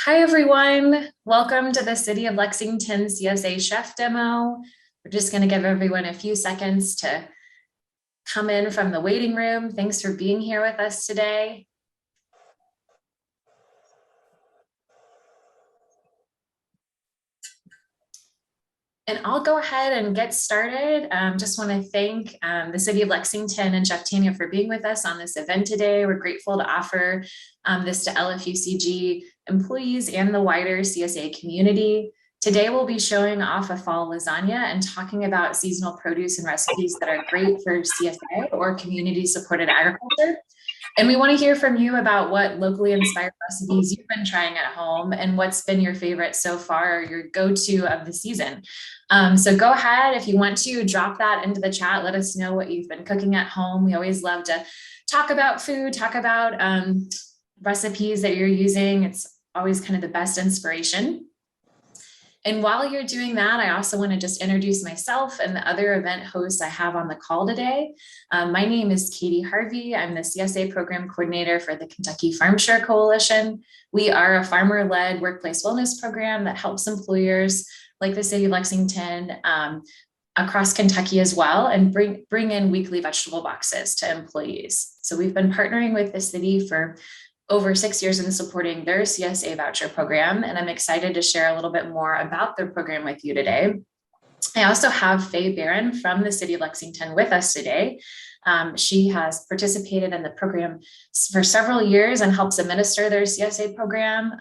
Hi, everyone. Welcome to the City of Lexington CSA Chef Demo. We're just going to give everyone a few seconds to come in from the waiting room. Thanks for being here with us today. And I'll go ahead and get started. Just want to thank the City of Lexington and Chef Tanya for being with us on this event today. We're grateful to offer this to LFUCG employees and the wider CSA community. Today, we'll be showing off a fall lasagna and talking about seasonal produce and recipes that are great for CSA or community-supported agriculture. And we want to hear from you about what locally inspired recipes you've been trying at home and what's been your favorite so far, or your go-to of the season. So go ahead, if you want to drop that into the chat, let us know what you've been cooking at home. We always love to talk about food, talk about recipes that you're using. It's always kind of the best inspiration. And while you're doing that, I also want to just introduce myself and the other event hosts I have on the call today. My name is Katie Harvey. I'm the CSA program coordinator for the Kentucky Farm Share Coalition. We are a farmer-led workplace wellness program that helps employers like the City of Lexington across Kentucky as well, and bring in weekly vegetable boxes to employees. So we've been partnering with the city for over 6 years in supporting their CSA voucher program, and I'm excited to share a little bit more about their program with you today. I also have Faye Barron from the City of Lexington with us today. She has participated in the program for several years and helps administer their CSA program,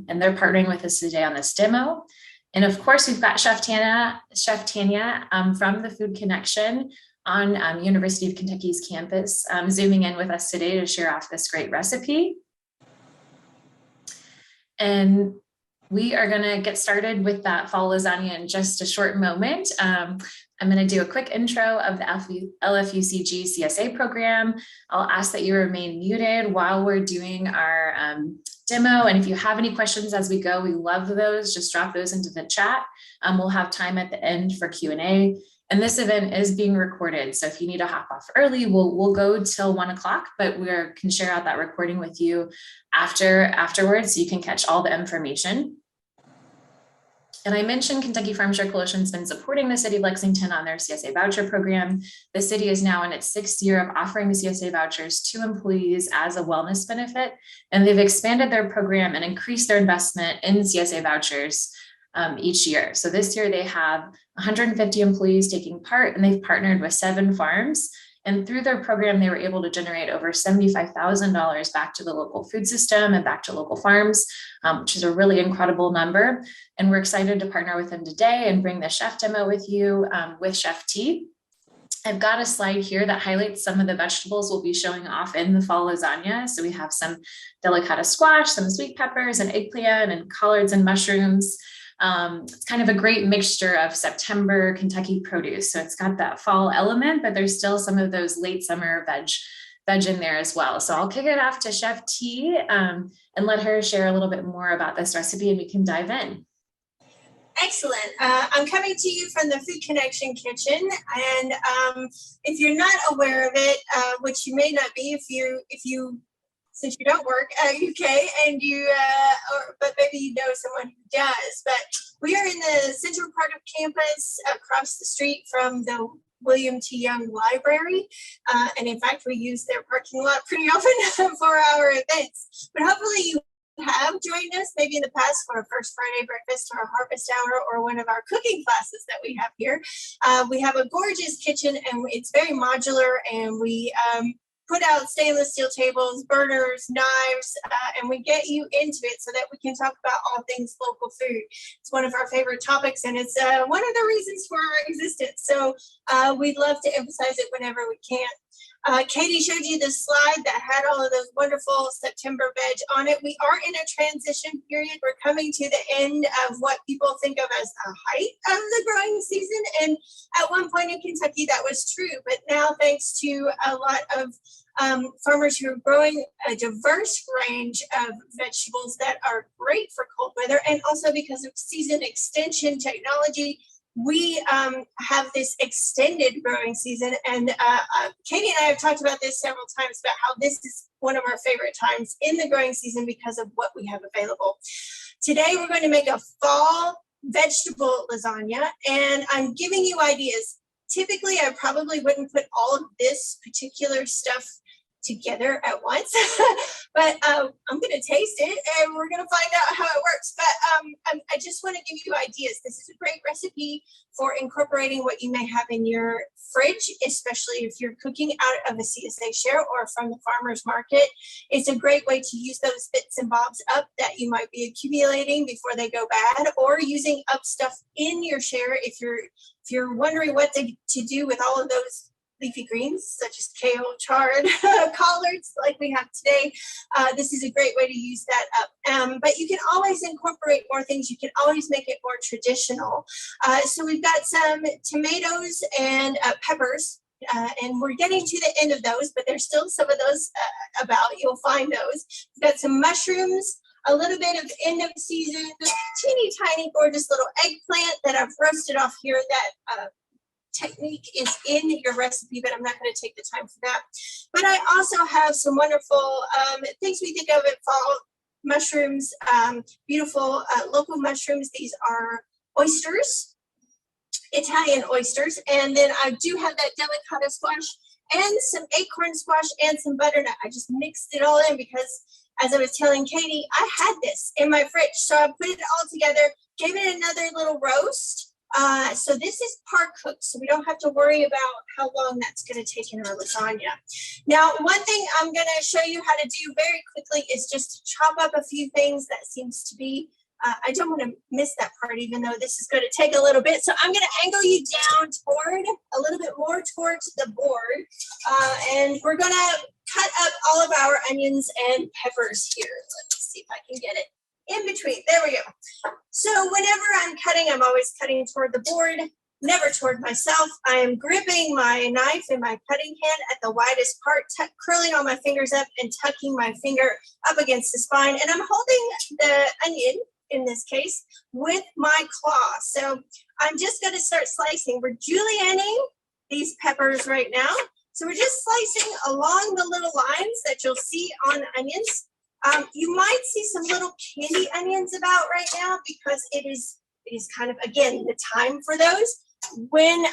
and they're partnering with us today on this demo. And of course, we've got Chef Tanya from the Food Connection on University of Kentucky's campus, zooming in with us today to share off this great recipe. And we are going to get started with that fall lasagna in just a short moment. I'm going to do a quick intro of the LFUCG CSA program. I'll ask that you remain muted while we're doing our demo. And if you have any questions as we go, we love those. Just drop those into the chat. We'll have time at the end for Q&A. And this event is being recorded. So if you need to hop off early, we'll go till 1 o'clock, but we can share out that recording with you afterwards so you can catch all the information. And I mentioned Kentucky Farm Share Coalition has been supporting the City of Lexington on their CSA voucher program. The city is now in its 6th year of offering the CSA vouchers to employees as a wellness benefit. And they've expanded their program and increased their investment in CSA vouchers each year. So this year they have 150 employees taking part, and they've partnered with 7 farms. And through their program, they were able to generate over $75,000 back to the local food system and back to local farms, which is a really incredible number. And we're excited to partner with them today and bring the chef demo with you with Chef T. I've got a slide here that highlights some of the vegetables we'll be showing off in the fall lasagna. So we have some delicata squash, some sweet peppers and eggplant and collards and mushrooms. It's kind of a great mixture of September Kentucky produce. So it's got that fall element, but there's still some of those late summer veg in there as well. So I'll kick it off to Chef T and let her share a little bit more about this recipe, and we can dive in. Excellent. I'm coming to you from the Food Connection kitchen, and if you're not aware of it, which you may not be if you since you don't work at UK and but maybe you know someone who does. But we are in the central part of campus, across the street from the William T. Young Library, and in fact, we use their parking lot pretty often for our events. But hopefully, you have joined us maybe in the past for a First Friday breakfast or a harvest hour or one of our cooking classes that we have here. We have a gorgeous kitchen, and it's very modular, and we put out stainless steel tables, burners, knives, and we get you into it so that we can talk about all things local food. It's one of our favorite topics, and it's one of the reasons for our existence. So we'd love to emphasize it whenever we can. Katie showed you the slide that had all of those wonderful September veg on it. We are in a transition period. We're coming to the end of what people think of as the height of the growing season. And at one point in Kentucky, that was true. But now, thanks to a lot of farmers who are growing a diverse range of vegetables that are great for cold weather, and also because of season extension technology, we have this extended growing season. And Katie and I have talked about this several times, about how this is one of our favorite times in the growing season because of what we have available. Today we're going to make a fall vegetable lasagna, and I'm giving you ideas. Typically, I probably wouldn't put all of this particular stuff together at once, but I'm going to taste it and we're going to find out how it works. But I just want to give you ideas. This is a great recipe for incorporating what you may have in your fridge, especially if you're cooking out of a CSA share or from the farmer's market. It's a great way to use those bits and bobs up that you might be accumulating before they go bad, or using up stuff in your share if you're wondering what to do with all of those leafy greens such as kale, chard, collards like we have today. This is a great way to use that up. But you can always incorporate more things. You can always make it more traditional. So we've got some tomatoes and peppers, and we're getting to the end of those, but there's still some of those about. You'll find those. We've got some mushrooms, a little bit of end of season, teeny tiny gorgeous little eggplant that I've roasted off here. That technique is in your recipe, but I'm not going to take the time for that. But I also have some wonderful things we think of in fall: mushrooms, beautiful local mushrooms. These are oysters, Italian oysters. And then I do have that delicata squash and some acorn squash and some butternut. I just mixed it all in because, as I was telling Katie, I had this in my fridge. So I put it all together, gave it another little roast. So this is par cooked, so we don't have to worry about how long that's going to take in our lasagna. Now, one thing I'm going to show you how to do very quickly is just to chop up a few things. That seems to be, I don't want to miss that part, even though this is going to take a little bit. So I'm going to angle you down toward, a little bit more towards the board. And we're going to cut up all of our onions and peppers here. Let me see if I can get it in between. There we go. So whenever I'm cutting, I'm always cutting toward the board, never toward myself. I am gripping my knife in my cutting hand at the widest part, curling all my fingers up and tucking my finger up against the spine. And I'm holding the onion, in this case, with my claw. So I'm just going to start slicing. We're julienning these peppers right now. So we're just slicing along the little lines that you'll see on onions. You might see some little candy onions about right now because it is kind of, again, the time for those. When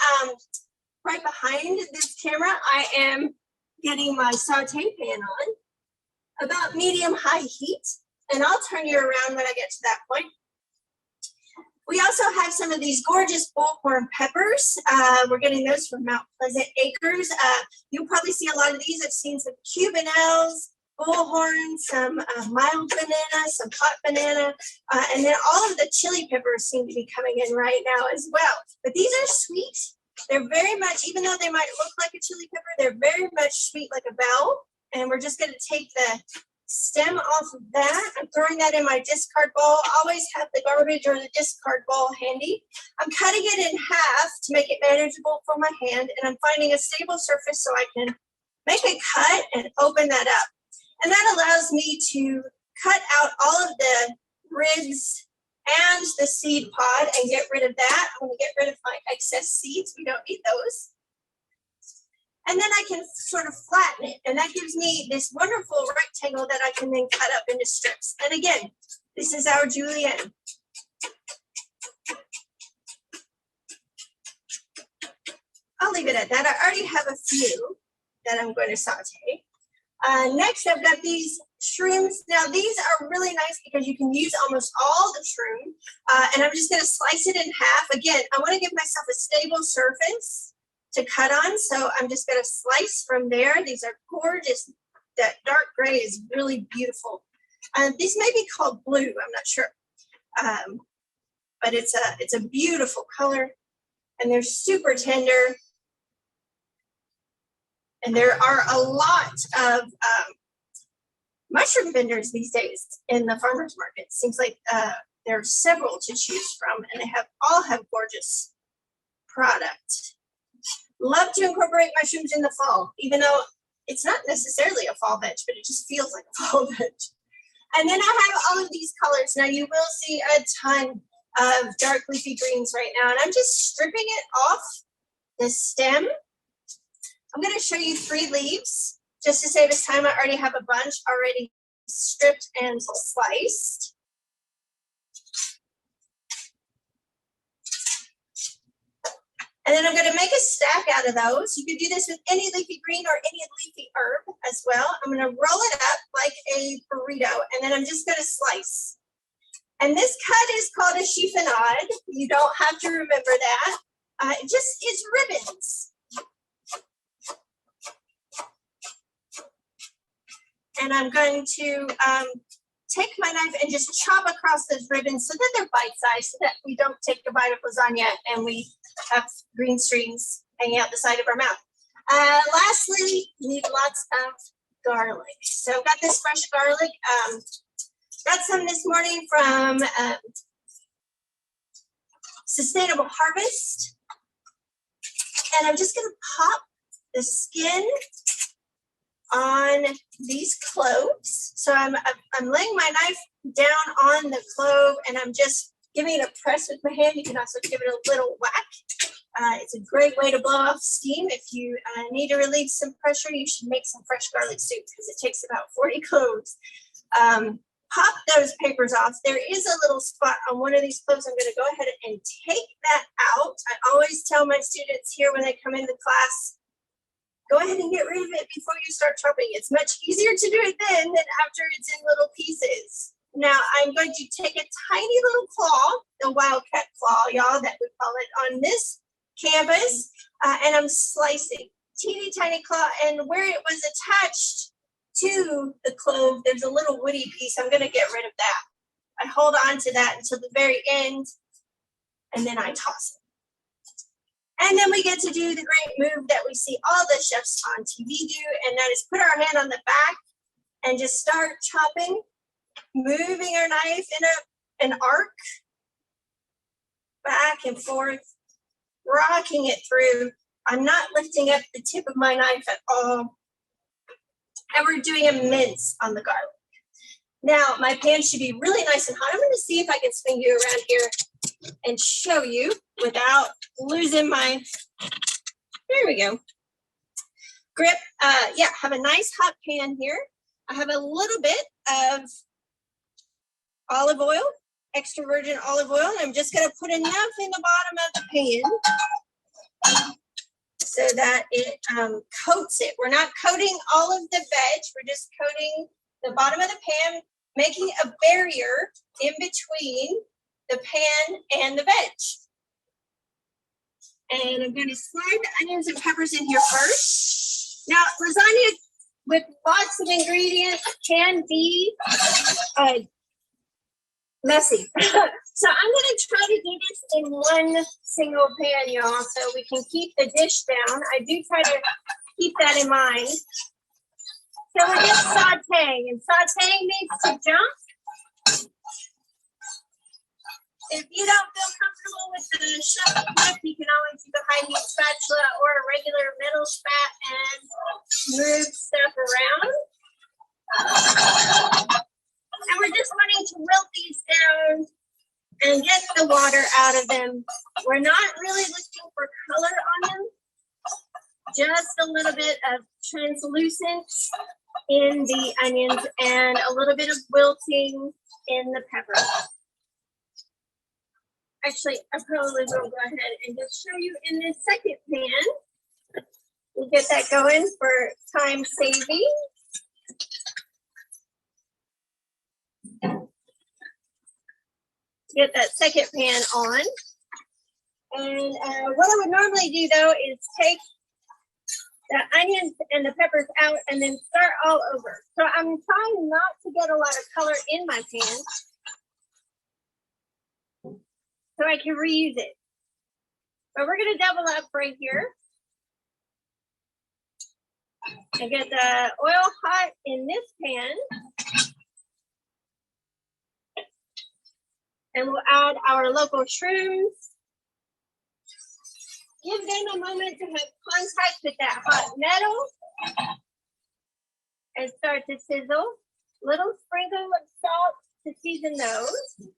right behind this camera, I am getting my saute pan on about medium-high heat, and I'll turn you around when I get to that point. We also have some of these gorgeous bullhorn peppers. We're getting those from Mount Pleasant Acres. You'll probably see a lot of these. I've seen some Cubanelles, bullhorn, some mild banana, some hot banana, and then all of the chili peppers seem to be coming in right now as well. But these are sweet. They're very much, even though they might look like a chili pepper, they're very much sweet like a bell. And we're just going to take the stem off of that. I'm throwing that in my discard bowl. Always have the garbage or the discard bowl handy. I'm cutting it in half to make it manageable for my hand, and I'm finding a stable surface so I can make a cut and open that up. And that allows me to cut out all of the ribs and the seed pod and get rid of that. I'm going to get rid of my excess seeds. We don't need those. And then I can sort of flatten it. And that gives me this wonderful rectangle that I can then cut up into strips. And again, this is our julienne. I'll leave it at that. I already have a few that I'm going to saute. Next, I've got these shrooms. Now, these are really nice because you can use almost all the shroom. And I'm just going to slice it in half. Again, I want to give myself a stable surface to cut on. So I'm just going to slice from there. These are gorgeous. That dark gray is really beautiful. These may be called blue. I'm not sure. But it's a beautiful color. And they're super tender. And there are a lot of mushroom vendors these days in the farmers market. Seems like there are several to choose from, and they all have gorgeous product. Love to incorporate mushrooms in the fall, even though it's not necessarily a fall veg, but it just feels like a fall veg. And then I have all of these colors. Now you will see a ton of dark leafy greens right now, and I'm just stripping it off the stem. I'm going to show you 3 leaves just to save us time. I already have a bunch already stripped and sliced. And then I'm going to make a stack out of those. You could do this with any leafy green or any leafy herb as well. I'm going to roll it up like a burrito, and then I'm just going to slice. And this cut is called a chiffonade. You don't have to remember that. It just is ribbons. And I'm going to take my knife and just chop across those ribbons so that they're bite-sized, so that we don't take a bite of lasagna and we have green streams hanging out the side of our mouth. Lastly, you need lots of garlic. So I've got this fresh garlic. Got some this morning from Sustainable Harvest. And I'm just going to pop the skin on these cloves. So I'm laying my knife down on the clove, and I'm just giving it a press with my hand. You can also give it a little whack. It's a great way to blow off steam. If you need to relieve some pressure, you should make some fresh garlic soup because it takes about 40 cloves. Pop those papers off. There is a little spot on one of these cloves. I'm going to go ahead and take that out. I always tell my students here when they come into class, go ahead and get rid of it before you start chopping. It's much easier to do it then than after it's in little pieces. Now I'm going to take a tiny little claw, the wildcat claw, y'all, that we call it on this campus, and I'm slicing teeny tiny claw, and where it was attached to the clove, there's a little woody piece. I'm going to get rid of that. I hold on to that until the very end, and then I toss it. And then we get to do the great move that we see all the chefs on TV do, and that is put our hand on the back and just start chopping, moving our knife in an arc, back and forth, rocking it through. I'm not lifting up the tip of my knife at all. And we're doing a mince on the garlic. Now, my pan should be really nice and hot. I'm going to see if I can swing you around here and show you without losing my, there we go, grip. Yeah, have a nice hot pan here. I have a little bit of olive oil, extra virgin olive oil, and I'm just going to put enough in the bottom of the pan so that it coats it. We're not coating all of the veg. We're just coating the bottom of the pan, making a barrier in between the pan and the veg. And I'm going to slide the onions and peppers in here first. Now, lasagna with lots of ingredients can be messy. So I'm going to try to do this in one single pan, y'all, so we can keep the dish down. I do try to keep that in mind. So we're just sauteing, and sauteing means to jump. If you don't feel comfortable with the shuffle whip, you can always use a high-heat spatula or a regular metal spat and move stuff around. And we're just wanting to wilt these down and get the water out of them. We're not really looking for color on them, just a little bit of translucence in the onions and a little bit of wilting in the pepper. Actually, I probably will go ahead and just show you in this second pan. We'll get that going for time saving. Get that second pan on. And what I would normally do though is take the onions and the peppers out and then start all over. So I'm trying not to get a lot of color in my pan so I can reuse it. But we're gonna double up right here and get the oil hot in this pan. And we'll add our local shrooms. Give them a moment to have contact with that hot metal and start to sizzle. Little sprinkle of salt to season those.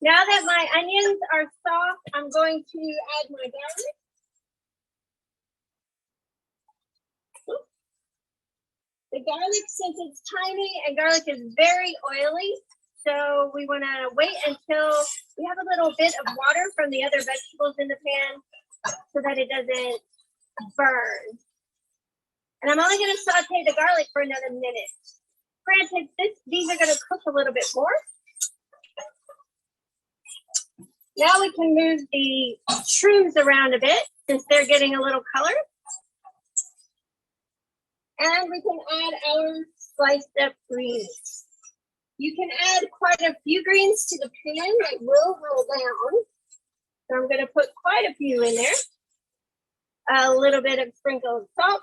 Now that my onions are soft, I'm going to add my garlic. The garlic, since it's tiny and garlic is very oily, So we want to wait until we have a little bit of water from the other vegetables in the pan so that it doesn't burn. And I'm only going to saute the garlic for another minute. Granted, these are going to cook a little bit more. Now we can move the shrooms around a bit since they're getting a little color. And we can add our sliced up greens. You can add quite a few greens to the pan that will roll down. So I'm going to put quite a few in there. A little bit of sprinkled salt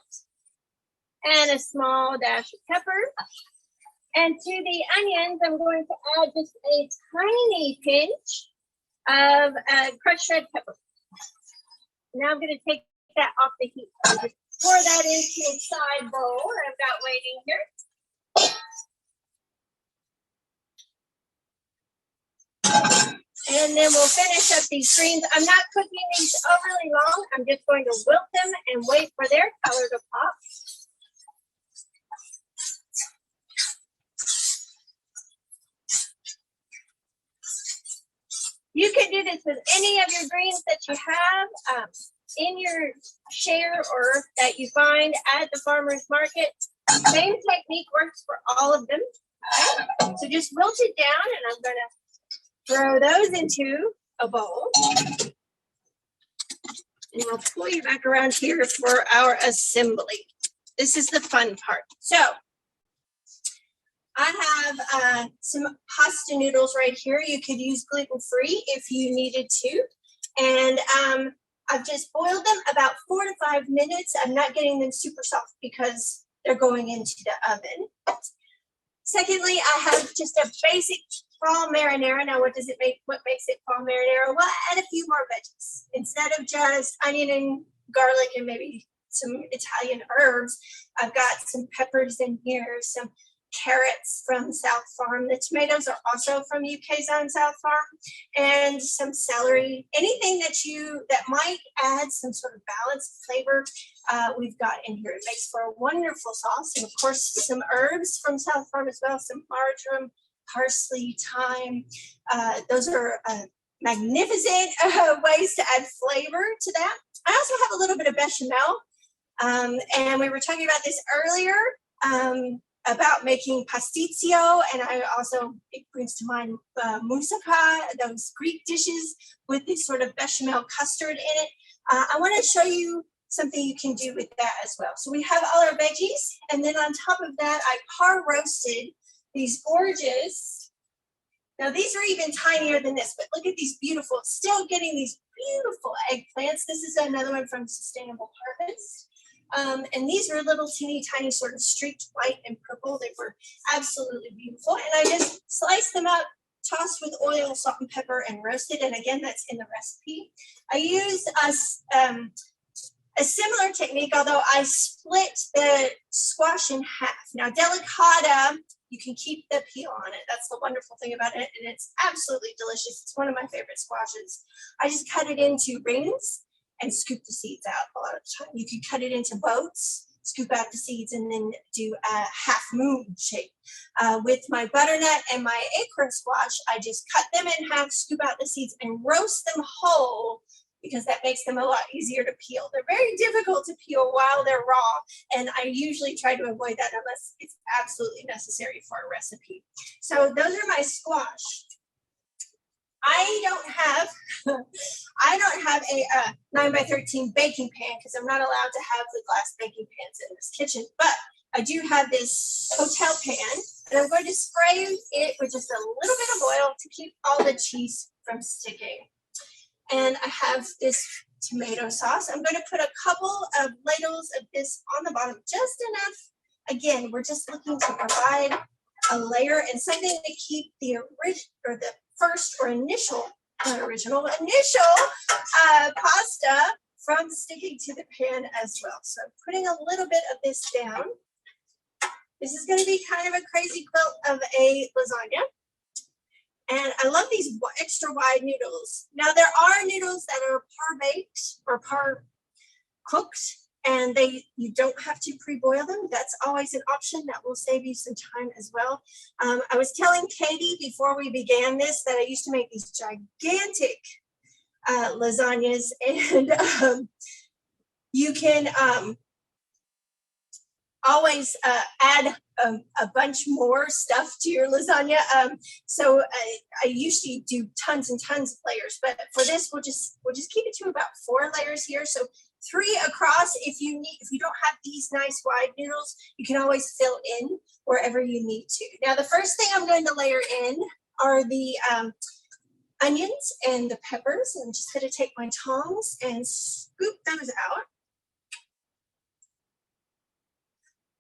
and a small dash of pepper. And to the onions, I'm going to add just a tiny pinch of crushed red pepper. Now I'm going to take that off the heat. So just pour that into a side bowl I've got waiting here. And then we'll finish up these greens. I'm not cooking these overly long. I'm just going to wilt them and wait for their color to pop. You can do this with any of your greens that you have in your share or that you find at the farmer's market. Same technique works for all of them. Okay? So just wilt it down, and I'm going to throw those into a bowl. And I'll pull you back around here for our assembly. This is the fun part. So I have some pasta noodles right here. You could use gluten-free if you needed to. And I've just boiled them about 4 to 5 minutes. I'm not getting them super soft because they're going into the oven. Secondly, I have just a basic fall marinara. Now, what makes it fall marinara? Well, add a few more veggies. Instead of just onion and garlic and maybe some Italian herbs, I've got some peppers in here, some carrots from South Farm. The tomatoes are also from UK's own South Farm, and some celery. Anything that might add some sort of balanced flavor, we've got in here. It makes for a wonderful sauce, and of course some herbs from South Farm as well. Some marjoram, parsley, thyme. Those are magnificent ways to add flavor to that. I also have a little bit of bechamel, and we were talking about this earlier. About making pasticcio, and it brings to mind moussaka, those Greek dishes with this sort of bechamel custard in it. I want to show you something you can do with that as well. So we have all our veggies, and then on top of that, I par roasted these gorgeous. Now these are even tinier than this, but look at these beautiful, still getting these beautiful eggplants. This is another one from Sustainable Harvest. And these were little teeny tiny sort of streaked white and purple. They were absolutely beautiful. And I just sliced them up, tossed with oil, salt, and pepper, and roasted. And again, that's in the recipe. I used a similar technique, although I split the squash in half. Now, delicata, you can keep the peel on it. That's the wonderful thing about it. And it's absolutely delicious. It's one of my favorite squashes. I just cut it into rings and scoop the seeds out a lot of the time. You can cut it into boats, scoop out the seeds, and then do a half moon shape. With my butternut and my acorn squash, I just cut them in half, scoop out the seeds, and roast them whole because that makes them a lot easier to peel. They're very difficult to peel while they're raw, and I usually try to avoid that unless it's absolutely necessary for a recipe. So those are my squash. I don't have a 9x13 baking pan because I'm not allowed to have the glass baking pans in this kitchen, but I do have this hotel pan, and I'm going to spray it with just a little bit of oil to keep all the cheese from sticking. And I have this tomato sauce. I'm going to put a couple of ladles of this on the bottom, just enough. Again, we're just looking to provide a layer and something to keep the initial pasta from sticking to the pan as well. So I'm putting a little bit of this down. This is going to be kind of a crazy quilt of a lasagna. And I love these extra wide noodles. Now there are noodles that are par baked or par cooked. and you don't have to pre-boil them. That's always an option. That will save you some time as well. I was telling Katie before we began this that I used to make these gigantic lasagnas, and you can always add a bunch more stuff to your lasagna. So I usually do tons and tons of layers, but for this we'll just keep it to about 4 layers here. So 3 across. If you don't have these nice wide noodles, you can always fill in wherever you need to. Now the first thing I'm going to layer in are the onions and the peppers. I'm just going to take my tongs and scoop those out.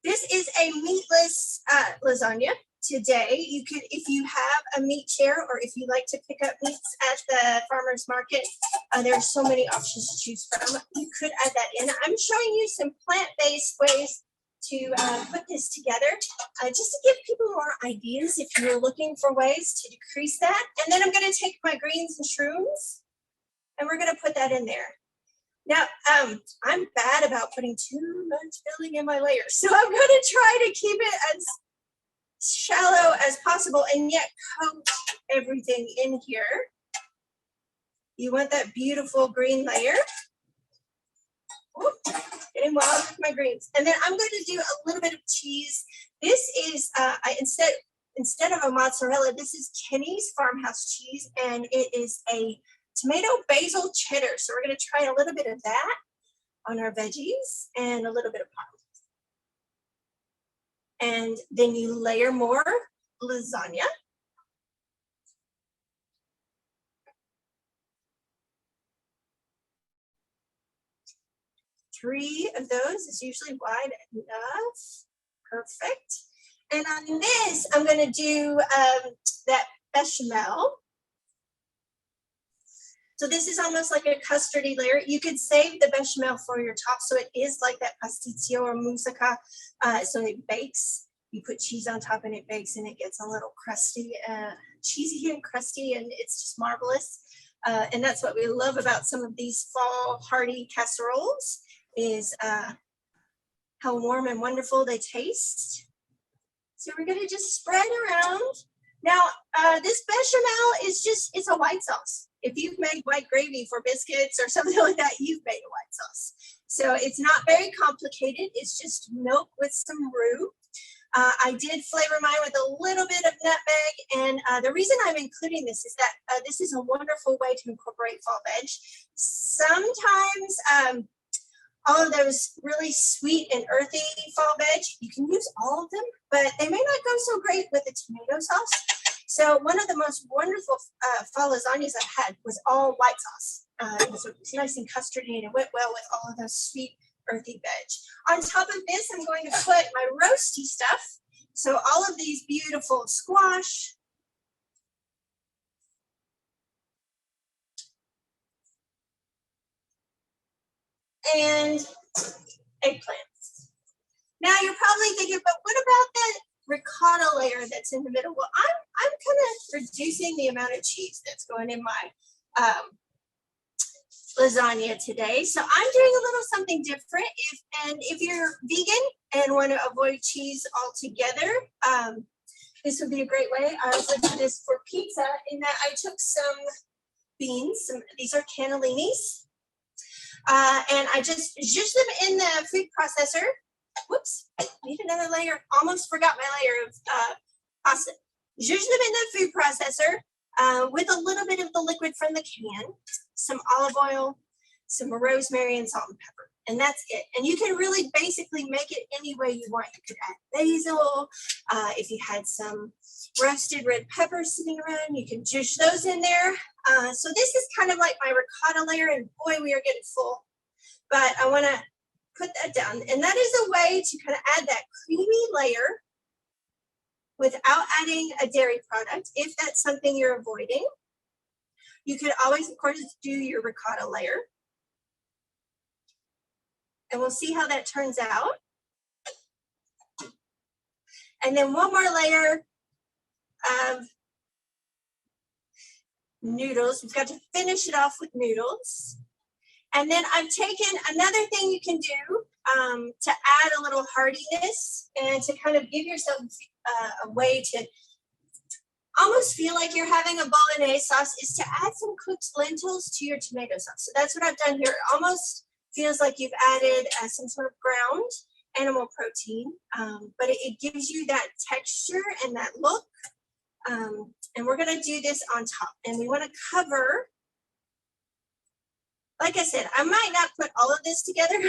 This is a meatless lasagna today. You could, if you have a meat chair or if you like to pick up meats at the farmer's market, there are so many options to choose from. You could add that in. I'm showing you some plant-based ways to put this together, just to give people more ideas if you're looking for ways to decrease that. And then I'm going to take my greens and shrooms, and we're going to put that in there. Now, I'm bad about putting too much filling in my layers, so I'm going to try to keep it as shallow as possible and yet coat everything in here. You want that beautiful green layer. Ooh, getting wild with my greens. And then I'm going to do a little bit of cheese. This is, instead of a mozzarella, this is Kenny's Farmhouse cheese, and it is a tomato basil cheddar. So we're going to try a little bit of that on our veggies and a little bit of parmesan. And then you layer more lasagna. Three of those is usually wide enough. Perfect. And on this, I'm going to do that bechamel. So this is almost like a custardy layer. You could save the bechamel for your top, so it is like that pasticcio or moussaka. So it bakes. You put cheese on top and it bakes, and it gets a little crusty, cheesy and crusty, and it's just marvelous. And that's what we love about some of these fall hearty casseroles is how warm and wonderful they taste. So we're going to just spread around. Now, this bechamel is it's a white sauce. If you've made white gravy for biscuits or something like that, you've made a white sauce. So it's not very complicated. It's just milk with some roux. I did flavor mine with a little bit of nutmeg. And the reason I'm including this is that this is a wonderful way to incorporate fall veg. Sometimes all of those really sweet and earthy fall veg, you can use all of them, but they may not go so great with the tomato sauce. So one of the most wonderful fall lasagnas I've had was all white sauce. So it's nice and custardy, and it went well with all of those sweet, earthy veg. On top of this, I'm going to put my roasty stuff. So all of these beautiful squash, and eggplants. Now you're probably thinking, but what about that ricotta layer that's in the middle? Well, I'm kind of reducing the amount of cheese that's going in my lasagna today. So I'm doing a little something different. If you're vegan and want to avoid cheese altogether, this would be a great way. I was looking at this for pizza in that I took some beans. These are cannellinis. And I just zhuzhed them in the food processor. Whoops, need another layer. Almost forgot my layer of pasta. Zhuzhed them in the food processor with a little bit of the liquid from the can, some olive oil, some rosemary, and salt and pepper. And that's it. And you can really basically make it any way you want. You could add basil. If you had some roasted red peppers sitting around, you can zhuzh those in there. So this is kind of like my ricotta layer, and boy, we are getting full. But I want to put that down. And that is a way to kind of add that creamy layer without adding a dairy product, if that's something you're avoiding. You could always, of course, do your ricotta layer. And we'll see how that turns out. And then one more layer of noodles. We've got to finish it off with noodles. And then I've taken another thing you can do to add a little heartiness and to kind of give yourself a way to almost feel like you're having a bolognese sauce, is to add some cooked lentils to your tomato sauce. So that's what I've done here. It almost feels like you've added some sort of ground animal protein, but it gives you that texture and that look. And we're going to do this on top, and we want to cover, like I said, I might not put all of this together.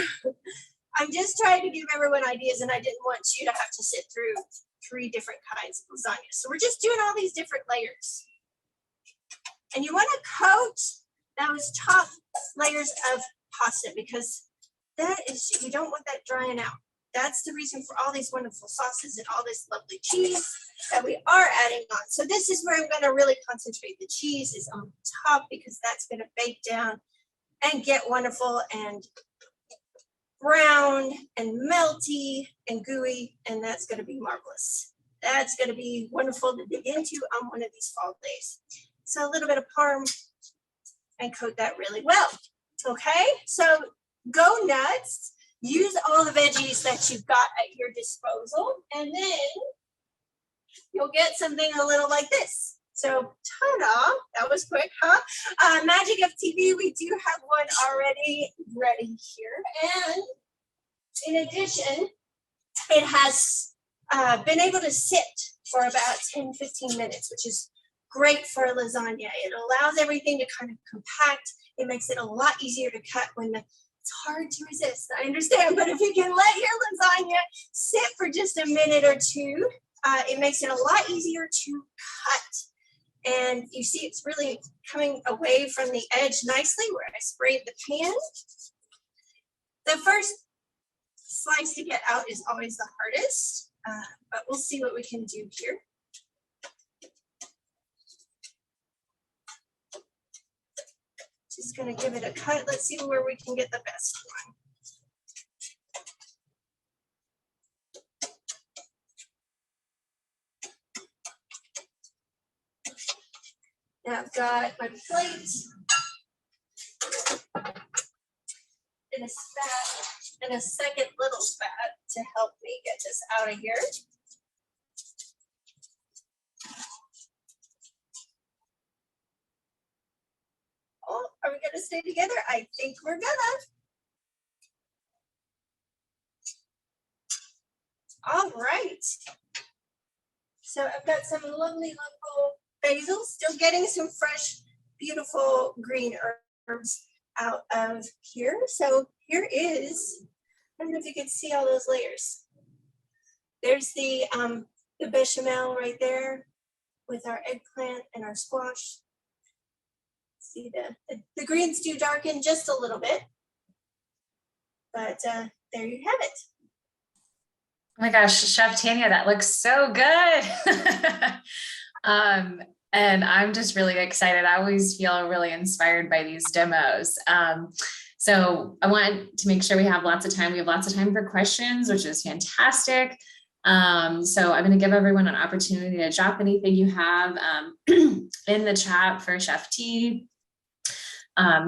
I'm just trying to give everyone ideas, and I didn't want you to have to sit through 3 different kinds of lasagna. So we're just doing all these different layers. And you want to coat those top layers of pasta, because that is, you don't want that drying out. That's the reason for all these wonderful sauces and all this lovely cheese that we are adding on. So this is where I'm going to really concentrate. The cheese is on top because that's going to bake down and get wonderful and brown and melty and gooey, and that's going to be marvelous. That's going to be wonderful to dig into on one of these fall days. So a little bit of parm and coat that really well. Okay, so go nuts. Use all the veggies that you've got at your disposal, and then you'll get something a little like this. So, ta-da, that was quick, huh? Magic of TV, we do have one already ready here. And in addition, it has been able to sit for about 10, 15 minutes, which is great for a lasagna. It allows everything to kind of compact. It makes it a lot easier to cut when it's hard to resist, I understand, but if you can let your lasagna sit for just a minute or two, it makes it a lot easier to cut. And you see it's really coming away from the edge nicely where I sprayed the pan. The first slice to get out is always the hardest, but we'll see what we can do here. Just going to give it a cut. Let's see where we can get the best one. Now I've got my plate and a spat and a second little spat to help me get this out of here. Oh, are we going to stay together? I think we're gonna. All right. So I've got some lovely local basil, still getting some fresh, beautiful green herbs out of here. So here is, I don't know if you can see all those layers. There's the bechamel right there with our eggplant and our squash. See the greens do darken just a little bit, but there you have it. Oh my gosh, Chef Tanya, that looks so good. And I'm just really excited. I always feel really inspired by these demos. So I want to make sure we have lots of time. We have lots of time for questions, which is fantastic. So I'm going to give everyone an opportunity to drop anything you have in the chat for Chef T.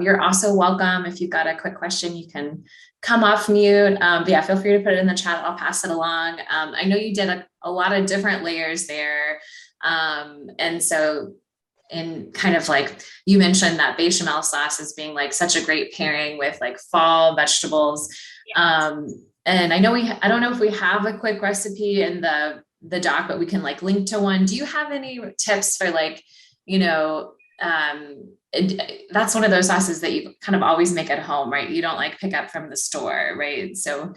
You're also welcome. If you've got a quick question, you can come off mute. But yeah, feel free to put it in the chat. I'll pass it along. I know you did a lot of different layers there. And so in kind of like, you mentioned that bechamel sauce as being like such a great pairing with like fall vegetables. Yes. And I know I don't know if we have a quick recipe in the doc, but we can like link to one. Do you have any tips for like, you know, that's one of those sauces that you kind of always make at home, right? You don't like pick up from the store, right? So,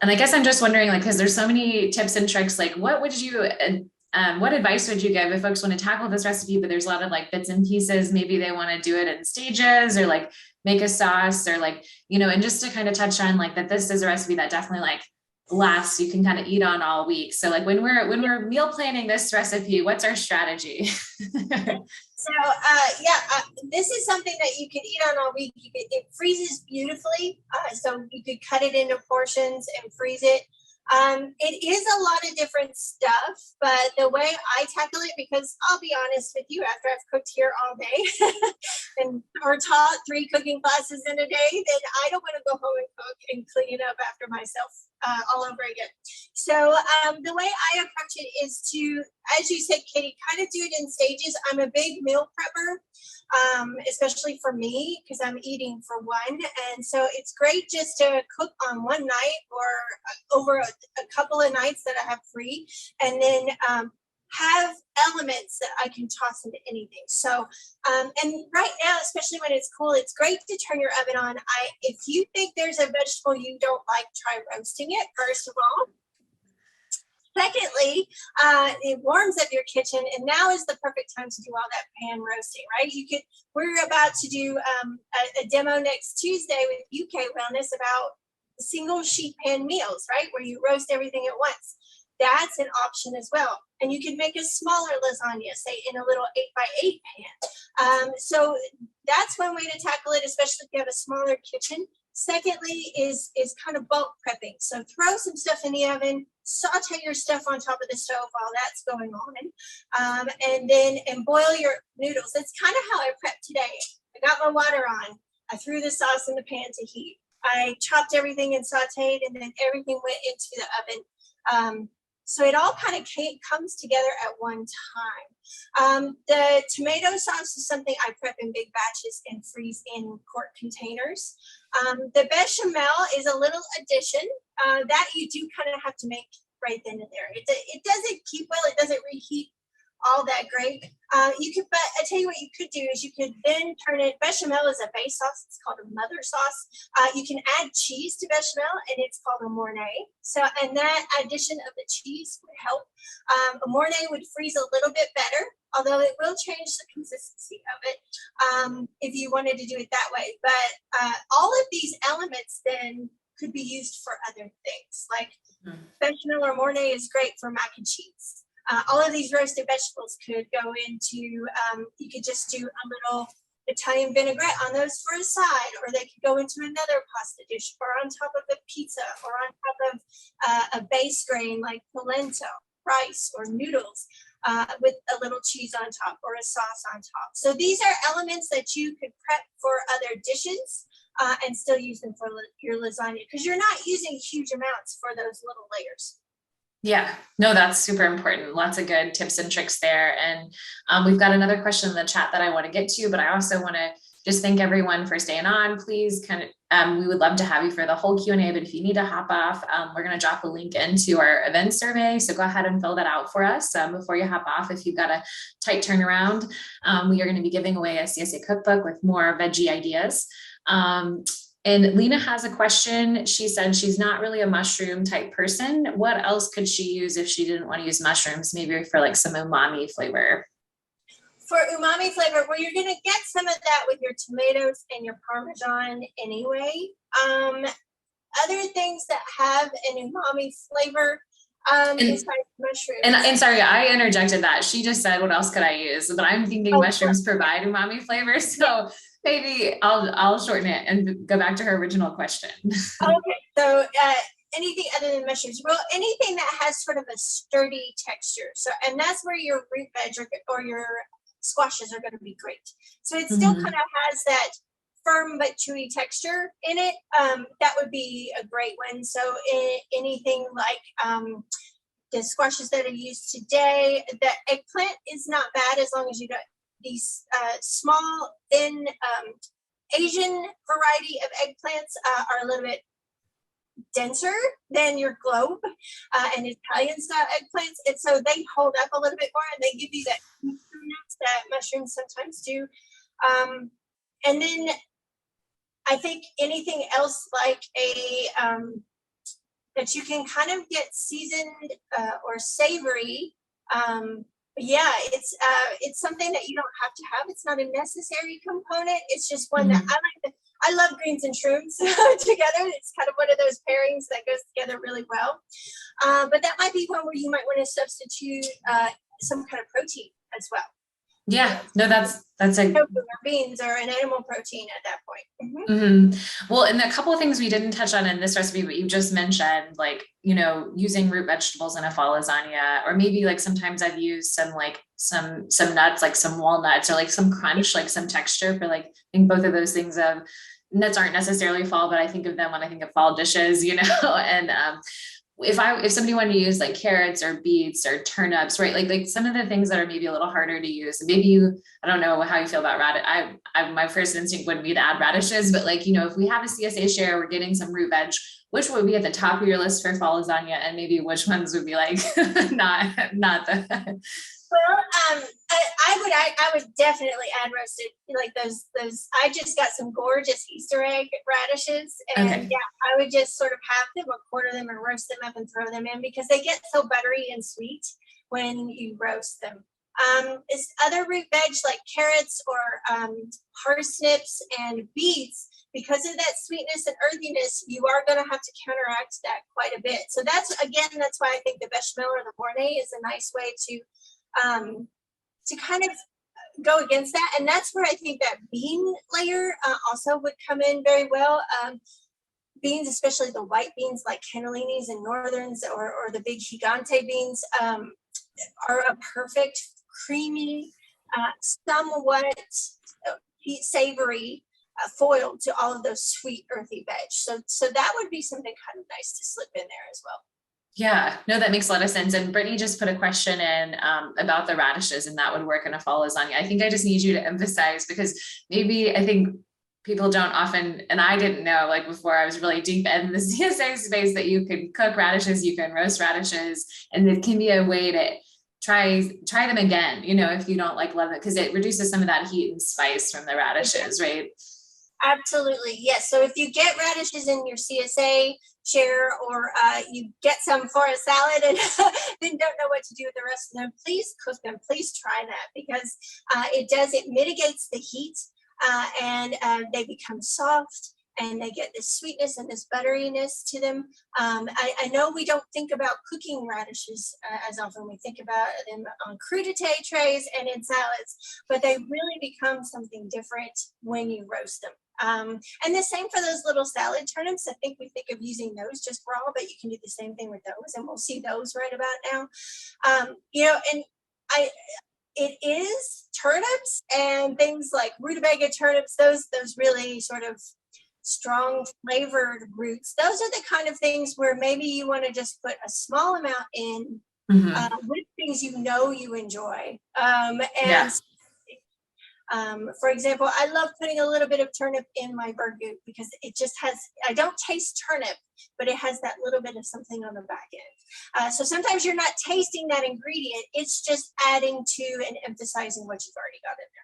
and I guess I'm just wondering, like, because there's so many tips and tricks, like what advice would you give if folks want to tackle this recipe, but there's a lot of like bits and pieces, maybe they want to do it in stages or like make a sauce or like, you know, and just to kind of touch on like that this is a recipe that definitely like lasts, you can kind of eat on all week. So like when we're meal planning this recipe, what's our strategy? So this is something that you can eat on all week. It freezes beautifully. So you could cut it into portions and freeze it. It is a lot of different stuff, but the way I tackle it, because I'll be honest with you, after I've cooked here all day and or taught 3 cooking classes in a day, then I don't want to go home and cook and clean up after myself all over again. So the way I approach it is to, as you said, Katie, kind of do it in stages. I'm a big meal prepper. Especially for me, because I'm eating for one. And so it's great just to cook on one night or over a couple of nights that I have free, and then have elements that I can toss into anything. So, and right now, especially when it's cool, it's great to turn your oven on. If you think there's a vegetable you don't like, try roasting it, first of all. Secondly, it warms up your kitchen, and now is the perfect time to do all that pan roasting, right? We're about to do a demo next Tuesday with UK Wellness about single sheet pan meals, right? Where you roast everything at once. That's an option as well. And you can make a smaller lasagna, say in a little 8x8 pan. So that's one way to tackle it, especially if you have a smaller kitchen. Secondly is kind of bulk prepping. So throw some stuff in the oven, saute your stuff on top of the stove while that's going on, and boil your noodles. That's kind of how I prepped today. I got my water on. I threw the sauce in the pan to heat. I chopped everything and sauteed, and then everything went into the oven. So it all kind of comes together at one time. The tomato sauce is something I prep in big batches and freeze in quart containers. The bechamel is a little addition that you do kind of have to make right then and there. It doesn't keep well. It doesn't reheat all that great. But I tell you what you could do is you could then turn it. Bechamel is a base sauce. It's called a mother sauce. You can add cheese to bechamel, and it's called a mornay. So, and that addition of the cheese would help. A mornay would freeze a little bit better, although it will change the consistency of it if you wanted to do it that way. But all of these elements then could be used for other things. Like bechamel or mornay is great for mac and cheese. All of these roasted vegetables could go into, you could just do a little Italian vinaigrette on those for a side, or they could go into another pasta dish, or on top of a pizza, or on top of a base grain like polenta, rice, or noodles with a little cheese on top or a sauce on top. So these are elements that you could prep for other dishes and still use them for your lasagna, because you're not using huge amounts for those little layers. Yeah, no, that's super important. Lots of good tips and tricks there. And we've got another question in the chat that I want to get to, but I also want to just thank everyone for staying on. Please we would love to have you for the whole Q&A, but if you need to hop off, we're going to drop a link into our event survey. So go ahead and fill that out for us before you hop off. If you've got a tight turnaround, we are going to be giving away a CSA cookbook with more veggie ideas. And Lena has a question. She said she's not really a mushroom type person. What else could she use if she didn't want to use mushrooms? Maybe for like some umami flavor. For umami flavor, well, you're going to get some of that with your tomatoes and your Parmesan anyway. Other things that have an umami flavor besides mushrooms. And sorry, I interjected that. She just said, what else could I use? But I'm thinking mushrooms provide umami flavor. So maybe I'll shorten it and go back to her original question. Okay, so anything other than mushrooms, well, anything that has sort of a sturdy texture. So, and that's where your root veg or your squashes are going to be great. So it still kind of has that firm but chewy texture in it. That would be a great one. So anything like the squashes that are used today, the eggplant is not bad as long as you got these small, thin Asian variety of eggplants are a little bit denser than your globe and Italian style eggplants. And so they hold up a little bit more, and they give you that that mushrooms sometimes do. And then I think anything else like that you can kind of get seasoned or savory. Yeah, it's something that you don't have to have. It's not a necessary component. It's just one that I love greens and shrooms together. It's kind of one of those pairings that goes together really well. But that might be one where you might want to substitute some kind of protein as well. Yeah, no, that's a Tofu or beans or an animal protein at that point. Well, and a couple of things we didn't touch on in this recipe, but you just mentioned, like, using root vegetables in a fall lasagna, or maybe like sometimes I've used some like some nuts, like some walnuts, or like some crunch, like some texture for like, I think both of those things of nuts aren't necessarily fall, but I think of them when I think of fall dishes, and if somebody wanted to use like carrots or beets or turnips, right? Like some of the things that are maybe a little harder to use. And maybe I don't know how you feel about radish. My first instinct would be to add radishes, but like, if we have a CSA share, we're getting some root veg, which would be at the top of your list for fall lasagna, and maybe which ones would be like not the Well, I would definitely add roasted, like those. I just got some gorgeous Easter egg radishes, and okay. yeah, I would just sort of have them or quarter them and roast them up and throw them in because they get so buttery and sweet when you roast them. Is other root veg like carrots or parsnips and beets, because of that sweetness and earthiness, you are going to have to counteract that quite a bit. So that's why I think the bechamel or the mornay is a nice way to kind of go against that. And that's where I think that bean layer also would come in very well. Beans, especially the white beans like cannellinis and northerns, or the big gigante beans, are a perfect creamy, somewhat savory foil to all of those sweet earthy veg. So that would be something kind of nice to slip in there as well. Yeah, no, that makes a lot of sense. And Brittany just put a question in about the radishes, and that would work in a fall lasagna. I think I just need you to emphasize, because maybe I think people don't often, and I didn't know, like before I was really deep in the CSA space, that you can cook radishes, you can roast radishes, and it can be a way to try them again, if you don't like love it, because it reduces some of that heat and spice from the radishes, right? Absolutely, yes. So if you get radishes in your CSA share, or you get some for a salad and then don't know what to do with the rest of them, please cook them. Please try that, because it mitigates the heat, and they become soft, and they get this sweetness and this butteriness to them. I know we don't think about cooking radishes as often. We think about them on crudité trays and in salads, but they really become something different when you roast them. And the same for those little salad turnips. I think we think of using those just raw, but you can do the same thing with those, and we'll see those right about now. And it is turnips and things like rutabaga turnips, those really sort of strong flavored roots. Those are the kind of things where maybe you want to just put a small amount in with things you enjoy. Yeah. For example, I love putting a little bit of turnip in my burgoo, because it just has, I don't taste turnip, but it has that little bit of something on the back end. So sometimes you're not tasting that ingredient, it's just adding to and emphasizing what you've already got in there.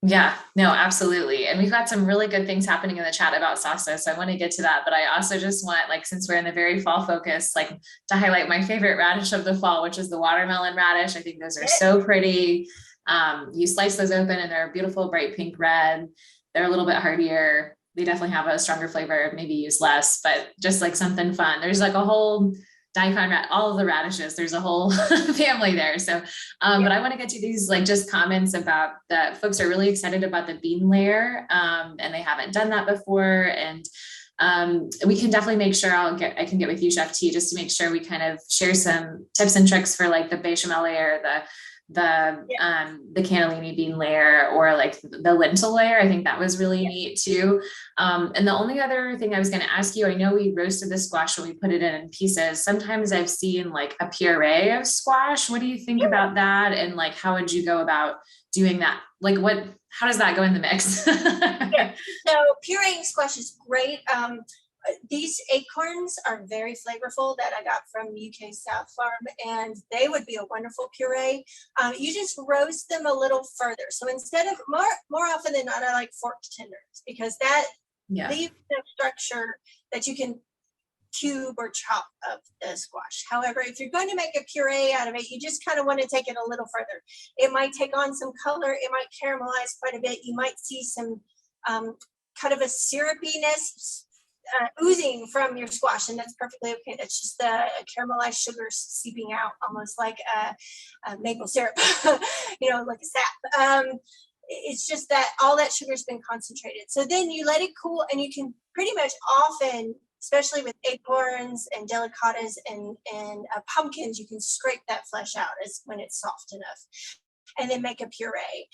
Yeah, no, absolutely. And we've got some really good things happening in the chat about salsa. So I want to get to that. But I also just want, like, since we're in the very fall focus, like to highlight my favorite radish of the fall, which is the watermelon radish. I think those are so pretty. You slice those open and they're a beautiful, bright pink red. They're a little bit hardier. They definitely have a stronger flavor, maybe use less, but just like something fun. There's like a whole daikon, all of the radishes, there's a whole family there. So, but I want to get to these, like, just comments about that folks are really excited about the bean layer, and they haven't done that before. And we can definitely make sure I can get with you, Chef T, just to make sure we kind of share some tips and tricks for like the bechamel layer, the cannellini bean layer, or like the lentil layer. I think that was really neat too. And the only other thing I was going to ask you, I know we roasted the squash when we put it in pieces. Sometimes I've seen like a puree of squash. What do you think about that? And like, how would you go about doing that? Like how does that go in the mix? So pureeing squash is great. These acorns are very flavorful that I got from UK South Farm, and they would be a wonderful puree. You just roast them a little further. So instead of more often than not, I like forked tenders, because that leaves the structure that you can cube or chop of the squash. However, if you're going to make a puree out of it, you just kind of want to take it a little further. It might take on some color. It might caramelize quite a bit. You might see some kind of a syrupiness oozing from your squash, and that's perfectly okay. That's just the caramelized sugars seeping out, almost like a maple syrup, like a sap. It's just that all that sugar's been concentrated. So then you let it cool, and you can pretty much often, especially with acorns and delicatas and pumpkins, you can scrape that flesh out as when it's soft enough, and then make a puree.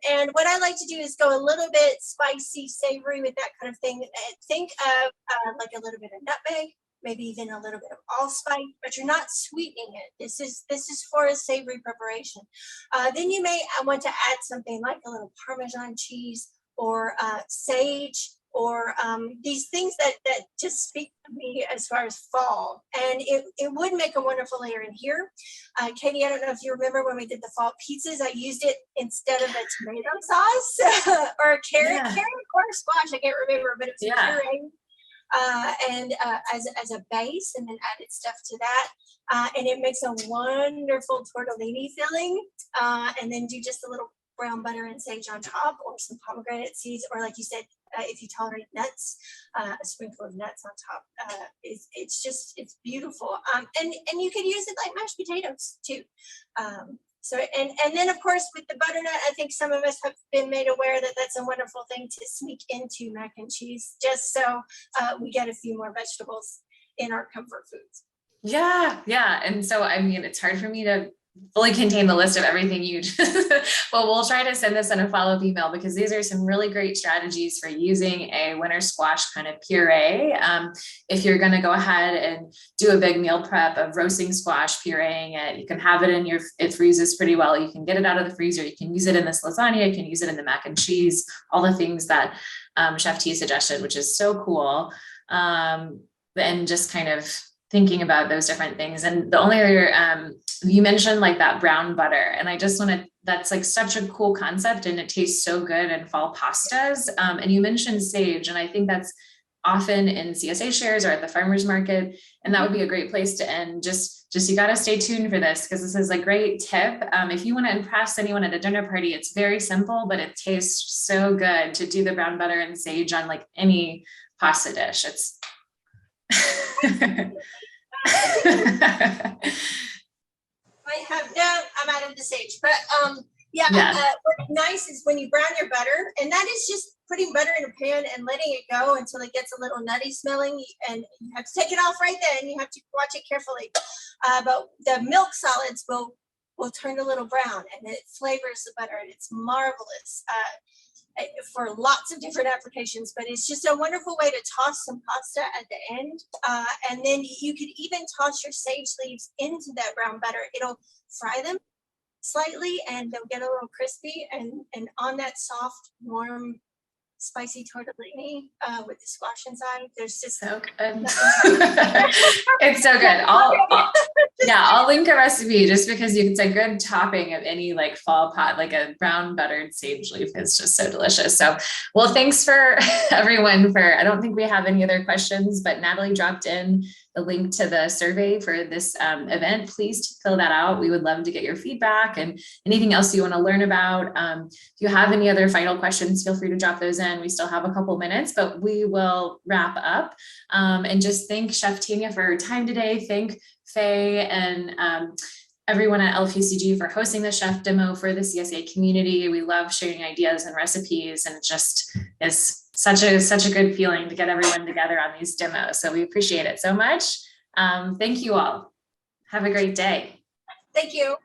And what I like to do is go a little bit spicy, savory with that kind of thing. Think of like a little bit of nutmeg, maybe even a little bit of allspice, but you're not sweetening it. This is for a savory preparation. Then you may want to add something like a little Parmesan cheese or sage, or these things that just speak to me as far as fall. And it would make a wonderful layer in here. Katie, I don't know if you remember when we did the fall pizzas, I used it instead of a tomato sauce or a carrot or squash, I can't remember, but it was a puree. And as a base, and then added stuff to that. And it makes a wonderful tortellini filling. And then do just a little brown butter and sage on top, or some pomegranate seeds, or like you said, if you tolerate nuts, a sprinkle of nuts on top. It's beautiful. And you can use it like mashed potatoes too. So then of course with the butternut, I think some of us have been made aware that that's a wonderful thing to sneak into mac and cheese, just so we get a few more vegetables in our comfort foods. Yeah. And so, I mean, it's hard for me to fully contain the list of everything you well, we'll try to send this in a follow-up email, because these are some really great strategies for using a winter squash kind of puree. If you're going to go ahead and do a big meal prep of roasting squash, pureeing it, you can have it in it freezes pretty well. You can get it out of the freezer. You can use it in this lasagna. You can use it in the mac and cheese, all the things that Chef T suggested, which is so cool. And just kind of thinking about those different things. And the only other, you mentioned like that brown butter, and I just want to, that's like such a cool concept, and it tastes so good in fall pastas. And you mentioned sage, and I think that's often in CSA shares or at the farmer's market. And that would be a great place to end. Just you got to stay tuned for this, because this is a great tip. If you want to impress anyone at a dinner party, it's very simple, but it tastes so good to do the brown butter and sage on like any pasta dish. It's I'm out of the sage, but what's nice is when you brown your butter, and that is just putting butter in a pan and letting it go until it gets a little nutty smelling, and you have to take it off right then. You have to watch it carefully. But the milk solids will turn a little brown, and it flavors the butter, and it's marvelous for lots of different applications. But it's just a wonderful way to toss some pasta at the end. And then you could even toss your sage leaves into that brown butter. It'll fry them slightly, and they'll get a little crispy, and on that soft, warm, spicy tortellini with the squash inside. There's just so good. It's so good. I'll link a recipe, just because it's a good topping of any like fall pot, like a brown buttered sage leaf is just so delicious. So, well, thanks for everyone I don't think we have any other questions, but Natalie dropped in the link to the survey for this event. Please fill that out. We would love to get your feedback and anything else you want to learn about. If you have any other final questions, feel free to drop those in. We still have a couple minutes, but we will wrap up. And just thank Chef Tanya for her time today. Thank Faye and everyone at LFUCG for hosting the chef demo for the CSA community. We love sharing ideas and recipes, and it just is such a good feeling to get everyone together on these demos. So we appreciate it so much. Thank you all. Have a great day. Thank you.